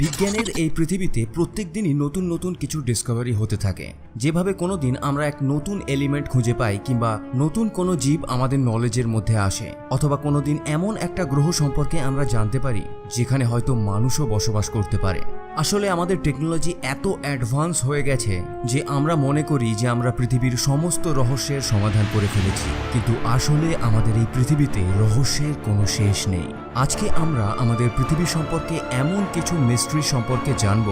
বিজ্ঞানের এই পৃথিবীতে প্রত্যেক দিনই নতুন নতুন কিছু ডিসকভারি হতে থাকে। যেভাবে কোনো দিন আমরা এক নতুন এলিমেন্ট খুঁজে পাই কিংবা নতুন কোনো জীব আমাদের নলেজের মধ্যে আসে, অথবা কোনো দিন এমন একটা গ্রহ সম্পর্কে আমরা জানতে পারি যেখানে হয়তো মানুষও বসবাস করতে পারে। আসলে আমাদের টেকনোলজি এত অ্যাডভান্স হয়ে গেছে যে আমরা মনে করি যে আমরা পৃথিবীর সমস্ত রহস্যের সমাধান করে ফেলেছি, কিন্তু আসলে আমাদের এই পৃথিবীতে রহস্যের কোনো শেষ নেই। আজকে আমরা আমাদের পৃথিবী সম্পর্কে এমন কিছু মিস্ট্রি সম্পর্কে জানব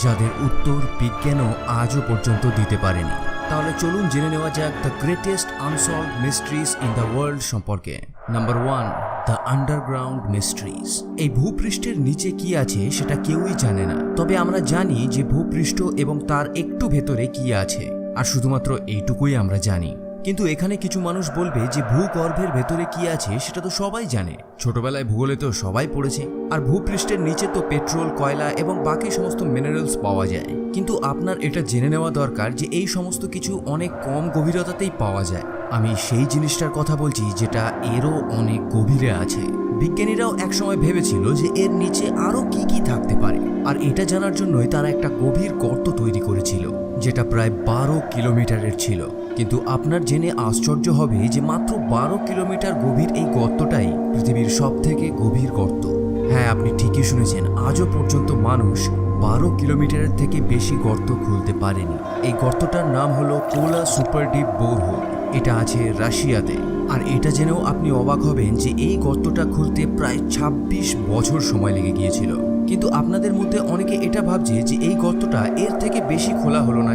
যাদের উত্তর বিজ্ঞানও আজও পর্যন্ত দিতে পারেনি। তাহলে চলুন জেনে নেওয়া যাক the greatest unsolved mysteries in the world সম্পর্কে। Number 1, the underground mysteries. এই ভূপৃষ্ঠের নিচে কি আছে সেটা কেউই জানে না, তবে আমরা জানি যে ভূপৃষ্ঠ এবং তার একটু ভেতরে কি আছে, আর শুধুমাত্র এইটুকুই আমরা জানি। কিন্তু এখানে কিছু মানুষ বলবে যে ভূগর্ভের ভেতরে কি আছে সেটা তো সবাই জানে, ছোটবেলায় ভূগোলে তো সবাই পড়েছে, আর ভূপৃষ্ঠের নিচে তো পেট্রোল, কয়লা এবং বাকি সমস্ত মিনারেলস পাওয়া যায়। কিন্তু আপনার এটা জেনে নেওয়া দরকার যে এই সমস্ত কিছু অনেক কম গভীরতাতেই পাওয়া যায়। আমি সেই জিনিসটার কথা বলছি যেটা এরও অনেক গভীরে আছে। বিজ্ঞানীরাও একসময় ভেবেছিল যে এর নিচে আরও কি কি থাকতে পারে, আর এটা জানার জন্যই তারা একটা গভীর গর্ত তৈরি করেছিল যেটা প্রায় 12 কিলোমিটারের ছিল। কিন্তু আপনার জেনে আশ্চর্য হবে যে মাত্র 12 কিলোমিটার গভীর এই গর্তটাই পৃথিবীর সবথেকে গভীর গর্ত। হ্যাঁ, আপনি ঠিকই শুনেছেন, আজও পর্যন্ত মানুষ 12 কিলোমিটারের থেকে বেশি গর্ত খুলতে পারেনি। এই গর্তটার নাম হলো কোলা সুপার ডিপ বোরহোল। এটা আছে রাশিয়াতে। আর এটা জেনেও আপনি অবাক হবেন যে এই গর্তটা খুলতে প্রায় 26 বছর সময় লেগে গিয়েছিল। কিন্তু আপনাদের মধ্যে অনেকে এটা ভাবছে যে এই গর্তটা এর থেকে বেশি খোলা হলো না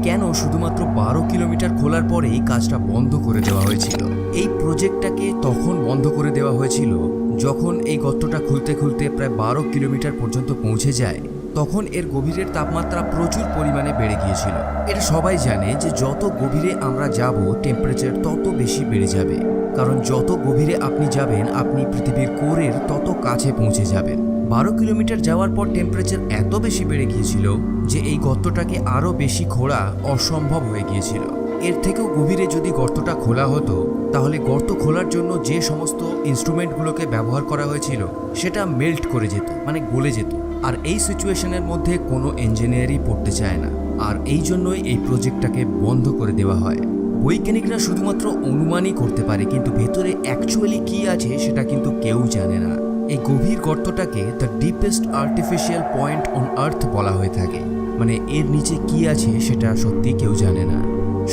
কেন শুধুমাত্র 12 কিলোমিটার খোলার পরেই কাজটা বন্ধ করে দেওয়া হয়েছিল। এই প্রজেক্টটাকে তখন বন্ধ করে দেওয়া হয়েছিল যখন এই গর্তটা খুলতে খুলতে প্রায় 12 কিলোমিটার পর্যন্ত পৌঁছে যায়, তখন এর গভীরের তাপমাত্রা প্রচুর পরিমাণে বেড়ে গিয়েছিল। এটা সবাই জানে যে যত গভীরে আমরা যাব টেম্পারেচার তত বেশি বেড়ে যাবে, কারণ যত গভীরে আপনি যাবেন আপনি পৃথিবীর কোরের তত কাছে পৌঁছে যাবেন। 12 কিলোমিটার যাওয়ার পর টেম্পারেচার এত বেশি বেড়ে গিয়েছিল যে এই গর্তটাকে আরও বেশি খোঁড়া অসম্ভব হয়ে গিয়েছিল। এর থেকেও গভীরে যদি গর্তটা খোলা হতো তাহলে গর্ত খোলার জন্য যে সমস্ত ইনস্ট্রুমেন্টগুলোকে ব্যবহার করা হয়েছিল সেটা মেল্ট করে যেত, মানে গলে যেত। আর এই সিচুয়েশনের মধ্যে কোনো ইঞ্জিনিয়ারই পড়তে চায় না, আর এই জন্যই এই প্রজেক্টটাকে বন্ধ করে দেওয়া হয়। বৈজ্ঞানিকরা শুধুমাত্র অনুমানই করতে পারে, কিন্তু ভেতরে অ্যাকচুয়ালি কি আছে সেটা কিন্তু কেউ জানে না। এই গভীর গর্তটাকে the deepest artificial point on earth বলা হয়ে থাকে, মানে এর নিচে কি আছে সেটা সত্যি কেউ জানে না,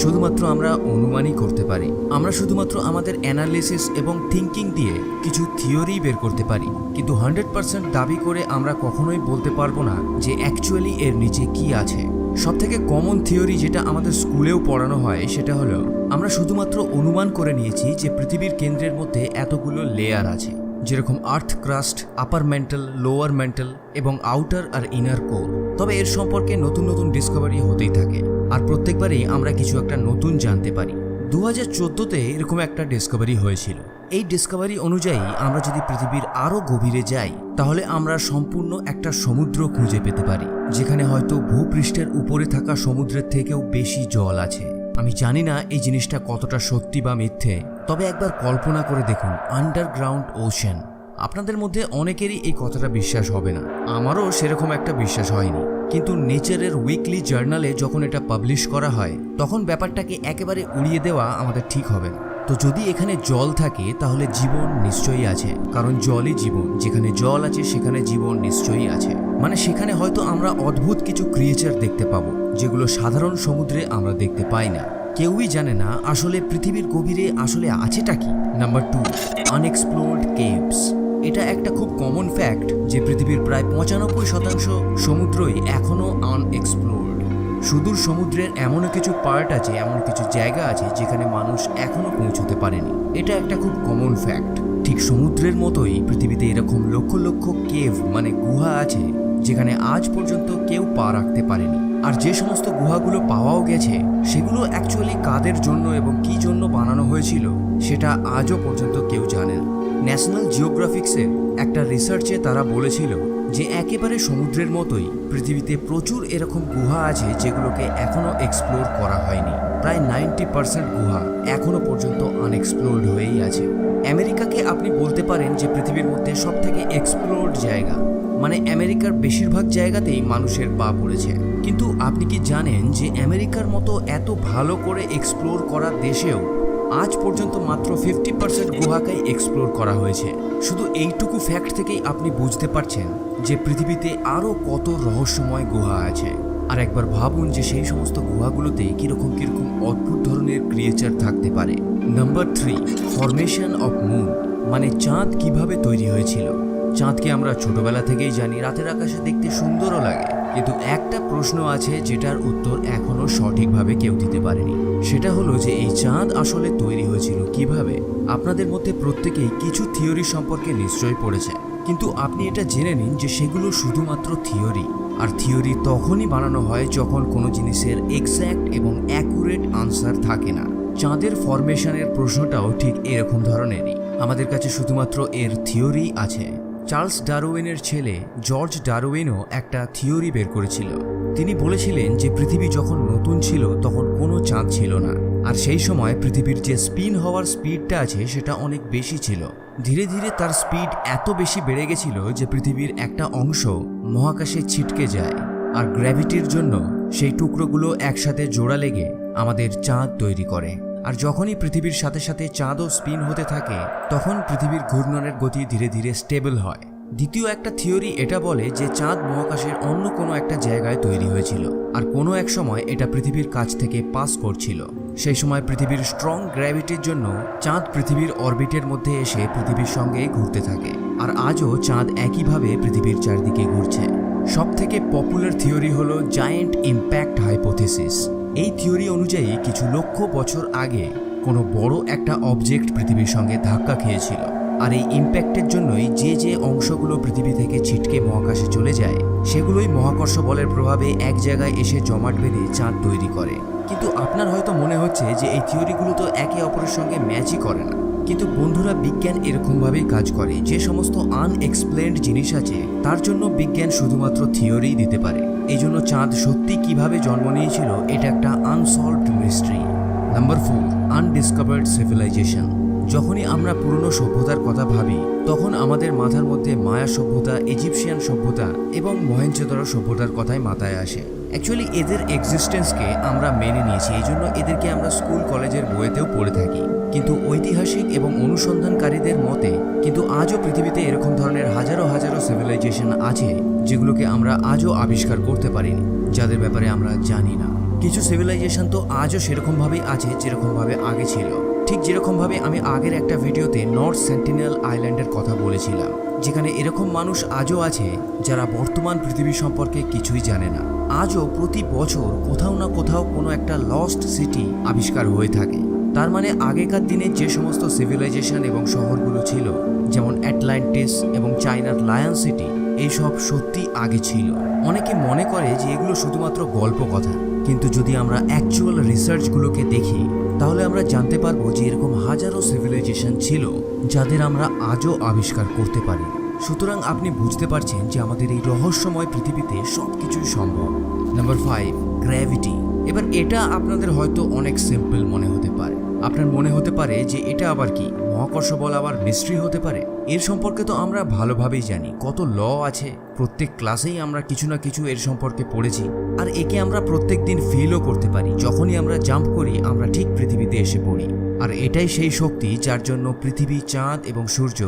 শুধুমাত্র আমরা অনুমানই করতে পারি। আমরা শুধুমাত্র আমাদের অ্যানালিসিস এবং থিঙ্কিং দিয়ে কিছু থিওরি বের করতে পারি, কিন্তু 100% দাবি করে আমরা কখনোই বলতে পারবো না যে অ্যাকচুয়ালি এর নিচে কি আছে। সবথেকে কমন থিওরি যেটা আমাদের স্কুলেও পড়ানো হয় সেটা হলো আমরা শুধুমাত্র অনুমান করে নিয়েছি যে পৃথিবীর কেন্দ্রের মধ্যে এতগুলো লেয়ার আছে, যেরকম আর্থ ক্রাস্ট, আপার মেন্টাল, লোয়ার মেন্টাল এবং আউটার আর ইনার কোর। তবে এর সম্পর্কে নতুন নতুন ডিসকভারি হতেই থাকে, আর প্রত্যেকবারই আমরা কিছু একটা নতুন জানতে পারি। 2014তে এরকম একটা ডিসকভারি হয়েছিল। এই ডিসকভারি অনুযায়ী আমরা যদি পৃথিবীর আরও গভীরে যাই তাহলে আমরা সম্পূর্ণ একটা সমুদ্র খুঁজে পেতে পারি, যেখানে হয়তো ভূপৃষ্ঠের উপরে থাকা সমুদ্রের থেকেও বেশি জল আছে। আমি জানি না এই জিনিসটা কতটা সত্যি বা মিথ্যে, তবে একবার কল্পনা করে দেখুন, আন্ডারগ্রাউন্ড ওশেন। আপনাদের মধ্যে অনেকেরই এই কথাটা বিশ্বাস হবে না, আমারও সেরকম একটা বিশ্বাস হয়নি, কিন্তু নেচারের উইকলি জার্নালে যখন এটা পাবলিশ করা হয় তখন ব্যাপারটাকে একেবারে উড়িয়ে দেওয়া আমাদের ঠিক হবে না। তো যদি এখানে জল থাকে তাহলে জীবন নিশ্চয়ই আছে, কারণ জলই জীবন। যেখানে জল আছে সেখানে জীবন নিশ্চয়ই আছে, মানে সেখানে হয়তো আমরা অদ্ভুত কিছু ক্রিয়েচার দেখতে পাবো যেগুলো সাধারণ সমুদ্রে আমরা দেখতে পাই না। কেউই জানে না আসলে পৃথিবীর গভীরে আসলে আছেটা কি। Number 2, unexplored caves. এটা একটা খুব কমন ফ্যাক্ট যে পৃথিবীর প্রায় 95% সমুদ্রই এখনও আনএক্সপ্লোরড। সুদূর সমুদ্রের এমনও কিছু পার্ট আছে, এমন কিছু জায়গা আছে যেখানে মানুষ এখনও পৌঁছতে পারেনি। এটা একটা খুব কমন ফ্যাক্ট। ঠিক সমুদ্রের মতোই পৃথিবীতে এরকম লক্ষ লক্ষ কেভ মানে গুহা আছে যেখানে আজ পর্যন্ত কেউ পা রাখতে পারেনি। আর যে সমস্ত গুহাগুলো পাওয়াও গেছে সেগুলো অ্যাকচুয়ালি কাদের জন্য এবং কি জন্য বানানো হয়েছিল সেটা আজও পর্যন্ত কেউ জানে না। ন্যাশনাল জিওগ্রাফিক্সের একটা রিসার্চে তারা বলেছিল যে একেবারে সমুদ্রের মতোই পৃথিবীতে প্রচুর এরকম গুহা আছে যেগুলোকে এখনও এক্সপ্লোর করা হয়নি। প্রায় 90% গুহা এখনও পর্যন্ত আনএক্সপ্লোরড হয়েই আছে। আমেরিকাকে আপনি বলতে পারেন যে পৃথিবীর মধ্যে সবথেকে এক্সপ্লোরড জায়গা, মানে আমেরিকার বেশিরভাগ জায়গাতেই মানুষের পা পড়েছে। কিন্তু আপনি কি জানেন যে আমেরিকার মতো এত ভালো করে এক্সপ্লোর করা দেশেও আজ পর্যন্ত মাত্র 50% গুহাকেই এক্সপ্লোর করা হয়েছে। শুধু এইটুকু ফ্যাক্ট থেকেই আপনি বুঝতে পারছেন যে পৃথিবীতে আরও কত রহস্যময় গুহা আছে। আর একবার ভাবুন যে সেই সমস্ত গুহাগুলোতে কিরকম কিরকম অদ্ভুত ধরনের ক্রিয়েচার থাকতে পারে। নাম্বার 3, ফরমেশন অফ মুন, মানে চাঁদ কিভাবে তৈরি হয়েছিল। চাঁদকে আমরা ছোটবেলা থেকেই জানি রাতের আকাশে দেখতে সুন্দরও লাগে, কিন্তু একটা প্রশ্ন আছে যেটার উত্তর এখনো সঠিকভাবে কেউ দিতে পারেনি। সেটা হলো যে এই চাঁদ আসলে তৈরি হয়েছিল কিভাবে। আপনাদের মধ্যে প্রত্যেকেই কিছু থিওরি সম্পর্কে নিশ্চয়ই পড়েছে, কিন্তু আপনি এটা জেনে নিন যে সেগুলো শুধুমাত্র থিওরি। আর থিওরি তখনই বানানো হয় যখন কোনো জিনিসের এক্স্যাক্ট এবং অ্যাকুরেট আনসার থাকে না। চাঁদের ফরমেশনের প্রশ্নটাও ঠিক এরকম ধরনেরই। আমাদের কাছে শুধুমাত্র এর থিওরি আছে। চার্লস ডারউইনের ছেলে জর্জ ডারউইনও একটা থিওরি বের করেছিল। তিনি বলেছিলেন যে পৃথিবী যখন নতুন ছিল তখন কোনো চাঁদ ছিল না, আর সেই সময় পৃথিবীর যে স্পিন হওয়ার স্পিডটা আছে সেটা অনেক বেশি ছিল। ধীরে ধীরে তার স্পিড এত বেশি বেড়ে গেছিল যে পৃথিবীর একটা অংশ মহাকাশে ছিটকে যায়, আর গ্র্যাভিটির জন্য সেই টুকরোগুলো একসাথে জোড়া লেগে আমাদের চাঁদ তৈরি করে। আর যখনই পৃথিবীর সাথে সাথে চাঁদও স্পিন হতে থাকে তখন পৃথিবীর ঘূর্ণনের গতি ধীরে ধীরে স্টেবল হয়। দ্বিতীয় একটা থিওরি এটা বলে যে চাঁদ মহাকাশের অন্য কোনো একটা জায়গায় তৈরি হয়েছিল, আর কোনো এক সময় এটা পৃথিবীর কাছ থেকে পাস করছিল। সেই সময় পৃথিবীর স্ট্রং গ্র্যাভিটির জন্য চাঁদ পৃথিবীর অরবিটের মধ্যে এসে পৃথিবীর সঙ্গে ঘুরতে থাকে, আর আজও চাঁদ একইভাবে পৃথিবীর চারদিকে ঘুরছে। সবথেকে পপুলার থিওরি হলো জায়েন্ট ইম্প্যাক্ট হাইপোথিসিস। এই থিওরি অনুযায়ী কিছু লক্ষ বছর আগে কোনো বড় একটা অবজেক্ট পৃথিবীর সঙ্গে ধাক্কা খেয়েছিল, আর এই ইম্প্যাক্টের জন্যই যে যে অংশগুলো পৃথিবী থেকে ছিটকে মহাকাশে চলে যায় সেগুলোই মহাকর্ষ বলের প্রভাবে এক জায়গায় এসে জমাট বেঁধে চাঁদ তৈরি করে। কিন্তু আপনার হয়তো মনে হচ্ছে যে এই থিওরিগুলো তো একে অপরের সঙ্গে ম্যাচই করে না। কিন্তু বন্ধুরা, বিজ্ঞান এরকমভাবেই কাজ করে। যে সমস্ত আনএক্সপ্লেনড জিনিস আছে তার জন্য বিজ্ঞান শুধুমাত্র থিওরিই দিতে পারে। এই জন্য চাঁদ সত্যি কিভাবে জন্ম নিয়েছিল এটা একটা unsolved mystery. Number 4, undiscovered civilisation. যখনই আমরা পুরনো সভ্যতার কথা ভাবি তখন আমাদের মাথার মধ্যে মায়া সভ্যতা, ইজিপশিয়ান সভ্যতা এবং মহেঞ্জোদারো সভ্যতার কথাই মাথায় আসে। অ্যাকচুয়ালি এদের এক্সিস্টেন্সকে আমরা মেনে নিয়েছি, এই জন্য এদেরকে আমরা স্কুল কলেজের বইতেও পড়ে থাকি। কিন্তু ঐতিহাসিক এবং অনুসন্ধানকারীদের মতে কিন্তু আজও পৃথিবীতে এরকম ধরনের হাজারো হাজারো সিভিলাইজেশন আছে যেগুলোকে আমরা আজও আবিষ্কার করতে পারিনি, যাদের ব্যাপারে আমরা জানি না। কিছু সিভিলাইজেশন তো আজও সেরকমভাবেই আছে যেরকমভাবে আগে ছিল। ঠিক যেরকমভাবে আমি আগের একটা ভিডিওতে নর্থ সেন্টিনেল আইল্যান্ডের কথা বলেছিলাম, যেখানে এরকম মানুষ আজও আছে যারা বর্তমান পৃথিবী সম্পর্কে কিছুই জানে না। আজও প্রতি বছর কোথাও না কোথাও কোনো একটা লস্ট সিটি আবিষ্কার হয়ে থাকে। তার মানে আগেকার দিনে যে সমস্ত সিভিলাইজেশন এবং শহরগুলো ছিল, যেমন অ্যাটলান্টিস এবং চায়নার লায়ন সিটি, এইসব সত্যি আগে ছিল। অনেকে মনে করে যে এগুলো শুধুমাত্র গল্প কথা, কিন্তু যদি আমরা অ্যাকচুয়াল রিসার্চগুলোকে দেখি তাহলে আমরা জানতে পারবো যে এরকম হাজারো সিভিলাইজেশন ছিল যাদের আমরা আজও আবিষ্কার করতে পারি। সুতরাং আপনি বুঝতে পারছেন যে আমাদের এই রহস্যময় পৃথিবীতে সবকিছুই সম্ভব। Number 5, gravity. এবার এটা আপনাদের হয়তো অনেক সিম্পল মনে হতে পারে। আপনার মনে হতে পারে যে এটা আবার কি, মহাকর্ষ বল আবার মিস্ট্রি হতে পারে? এর সম্পর্কে তো আমরা ভালোভাবেই জানি, কত ল আছে, প্রত্যেক ক্লাসেই আমরা কিছু না কিছু এর সম্পর্কে পড়েছি। আর একে আমরা প্রত্যেক দিন ফিলও করতে পারি। যখনই আমরা জাম্প করি আমরা ঠিক পৃথিবীতে এসে পড়ি। আর এটাই সেই শক্তি যার জন্য পৃথিবী, চাঁদ এবং সূর্য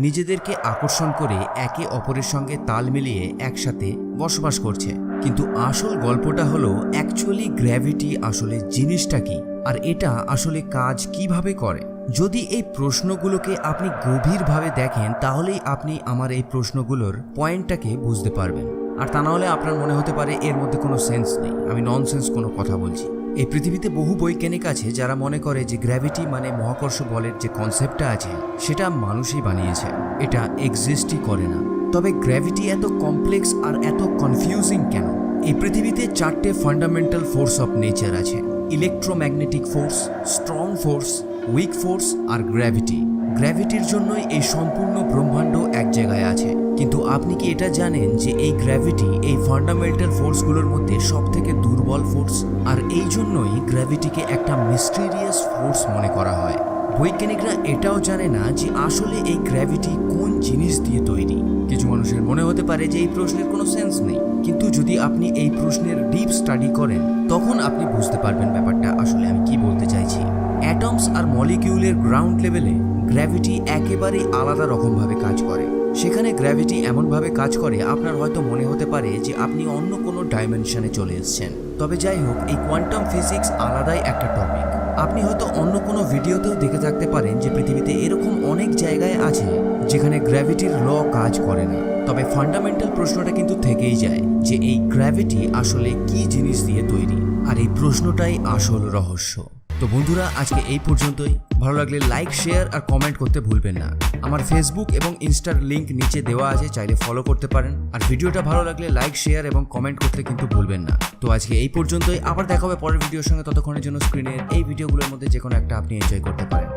নিজেদেরকে আকর্ষণ করে একে অপরের সঙ্গে তাল মিলিয়ে একসাথে বসবাস করছে। কিন্তু আসল গল্পটা হলো অ্যাকচুয়ালি গ্র্যাভিটি আসলে জিনিসটা কি, আর এটা আসলে কাজ কিভাবে করে। যদি এই প্রশ্নগুলোকে আপনি গভীরভাবে দেখেন তাহলেই আপনি আমার এই প্রশ্নগুলোর পয়েন্টটাকে বুঝতে পারবেন। আর তা না হলে আপনার মনে হতে পারে এর মধ্যে কোনো সেন্স নেই, আমি ননসেন্স কোনো কথা বলছি। এই পৃথিবীতে বহু বৈজ্ঞানিক আছে যারা মনে করে যে গ্র্যাভিটি মানে মহাকর্ষ বলের যে কনসেপ্টটা আছে সেটা মানুষই বানিয়েছে, এটা এক্সিস্টই করে না। তবে গ্র্যাভিটি এত কমপ্লেক্স আর এত কনফিউজিং কেন? এই পৃথিবীতে 4টে ফান্ডামেন্টাল ফোর্স অফ নেচার আছে: electromagnetic force, strong force, weak force আর গ্র্যাভিটি। গ্র্যাভিটির জন্যই এই সম্পূর্ণ ব্রহ্মাণ্ড এক জায়গায় আছে। কিন্তু আপনি কি এটা জানেন যে এই গ্র্যাভিটি এই ফান্ডামেন্টাল ফোর্সগুলোর মধ্যে সবথেকে দুর্বল ফোর্স? আর এই জন্যই গ্র্যাভিটিকে একটা মিস্টিরিয়াস ফোর্স মনে করা হয়। বৈজ্ঞানিকরা এটাও জানে না যে আসলে এই গ্র্যাভিটি কোন জিনিস দিয়ে তৈরি। কিছু মানুষের মনে হতে পারে যে এই প্রশ্নের কোনো সেন্স নেই, কিন্তু যদি আপনি এই প্রশ্নের ডিপ স্টাডি করেন তখন আপনি বুঝতে পারবেন ব্যাপারটা আসলে আমি কি বলতে চাইছি। অ্যাটমস আর মলিকিউলের গ্রাউন্ড লেভেলে গ্র্যাভিটি একেবারেই আলাদা রকমভাবে কাজ করে। সেখানে গ্র্যাভিটি এমনভাবে কাজ করে আপনার হয়তো মনে হতে পারে যে আপনি অন্য কোনো ডাইমেনশনে চলে এসেছেন। তবে যাই হোক, এই কোয়ান্টাম ফিজিক্স আলাদাই একটা টপিক। আপনি হয়তো অন্য কোনো ভিডিওতেও দেখে থাকতে পারেন যে পৃথিবীতে এরকম অনেক জায়গায় আছে যেখানে গ্র্যাভিটির ল কাজ করে না। তবে ফান্ডামেন্টাল প্রশ্নটা কিন্তু থেকেই যায় যে এই গ্র্যাভিটি আসলে কি জিনিস দিয়ে তৈরি, আর এই প্রশ্নটাই আসল রহস্য। তো বন্ধুরা, আজকে এই পর্যন্তই। ভালো লাগলে লাইক, শেয়ার আর কমেন্ট করতে ভুলবেন না। আমার ফেসবুক এবং ইনস্টার লিংক নিচে দেওয়া আছে, চাইলে ফলো করতে পারেন। আর ভিডিওটা ভালো লাগলে লাইক, শেয়ার এবং কমেন্ট করতে কিন্তু ভুলবেন না। তো আজকে এই পর্যন্তই, আবার দেখা হবে পরের ভিডিওর সঙ্গে। ততক্ষণের জন্য স্ক্রিনের এই ভিডিওগুলোর মধ্যে যে কোনো একটা আপনি এনজয় করতে পারেন।